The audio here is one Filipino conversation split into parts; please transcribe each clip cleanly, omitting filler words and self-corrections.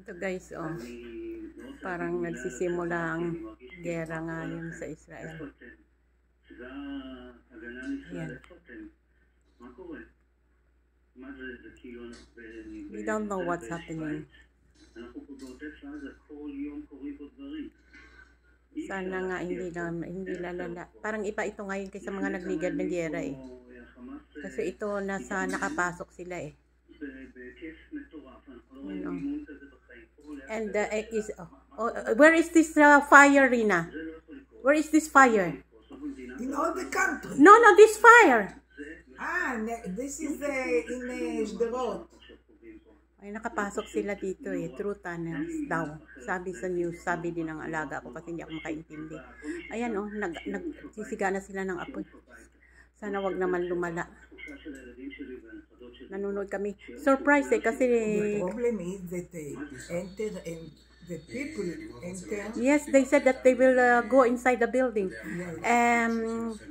Ito guys, oh, parang nagsisimula ang gera ngayon sa Israel. Ayan. We don't know what's happening. Sana nga hindi lalala. Parang iba ito ngayon kaysa mga nagligad ng gera eh. Kasi ito nakapasok sila eh. Ano? And where is this fire, Rina? Where is this fire? In all the country. No, this fire. This is in Sderot. Ay, nakapasok sila dito eh, through tunnels daw. Sabi sa news, sabi din ng alaga ko kasi hindi ako makaintindi. Ayan oh, nagsisiga na sila ng apoy. Sana wag naman lumala. Nanonood kami. Surprise eh, kasi... The problem is that they enter and the people enter... Yes, they said that they will go inside the building.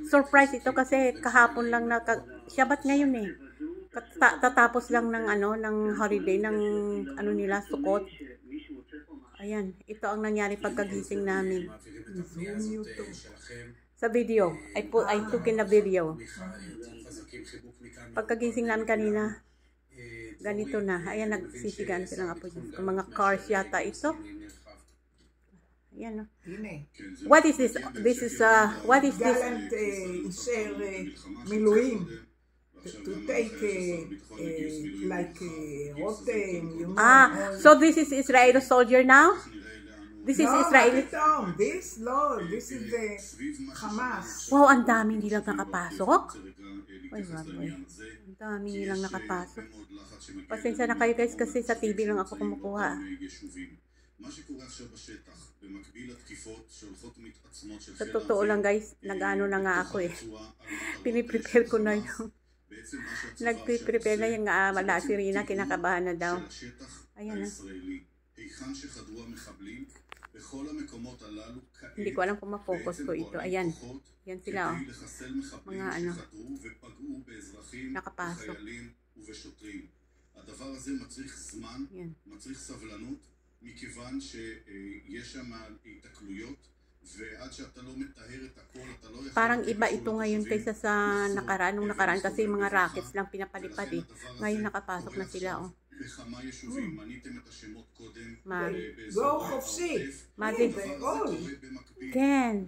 Surprise ito kasi kahapon lang Shabbat ngayon eh. Tatapos lang ng ng holiday ng nila Sukkot. Ayan, ito ang nangyari pagkagising namin. Sa video, I took in a video. Pagkagising namin kanina, ganito na. Ayan, nagsisigaan silang apoy. Mga cars yata ito. Ayan, no? What is this? What is this? Galant iser miluim. To take like rotem, you know. So this is Israeli soldier now? This is Israeli. This is the Hamas. Wow, ang dami nilang nakapasok. Ay, grabe. Ang dami nilang nakapasok. Pasensya na kayo guys kasi sa TV lang ako kumukuha. Sa totoo lang guys, nag-ano na nga ako eh. Piniprepare ko na yung nag-prepare na yung wala si Rina, kinakabahan na daw. Ayan na. Hindi ko alam kung ma-focus ko ito. Ayan. Yan sila oh. Mga nakapasok. Yan. Parang iba ito ngayon kaysa sa nung nakaraan kasi mga rockets lang pinapalipad eh. Ngayon nakapasok na sila oh.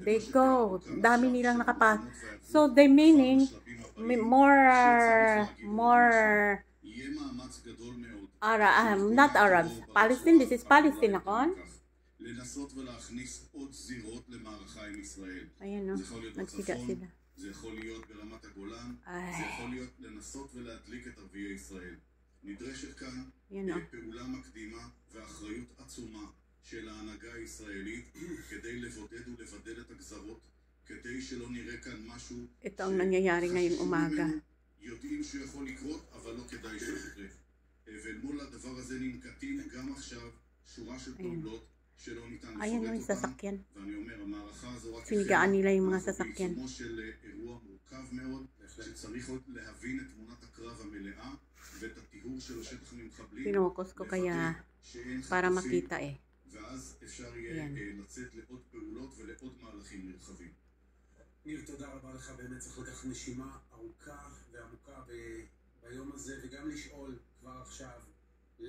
They go. Dami nilang nakapasok. So they meaning more not Arabs. Palestine, this is Palestine akon. לנסות ולהכניס עוד זירות למערכה עם ישראל. זה יכול להיות בצפון, זה יכול להיות ברמת הגולן, זה יכול להיות לנסות ולהדליק את ערביי ישראל. נדרשת כאן פעולה מקדימה ואחריות עצומה של ההנהגה הישראלית כדי לבודד ולבדל את הגזרות, כדי שלא נראה כאן משהו ito ang nangyayari ngayong umaga. יודעים שהוא יכול לקרות, אבל לא כדאי שיקרה. ואל מול הדבר הזה ננקטים גם עכשיו שורה של פעולות ayan yung sasakyan. Sinigaan nila yung mga sasakyan. Pinokos ko kaya para makita eh. Ayan. ניר, תודה רבה לך, באמת צריך לקחת נשימה ארוכה ועמוקה ביום הזה וגם לשאול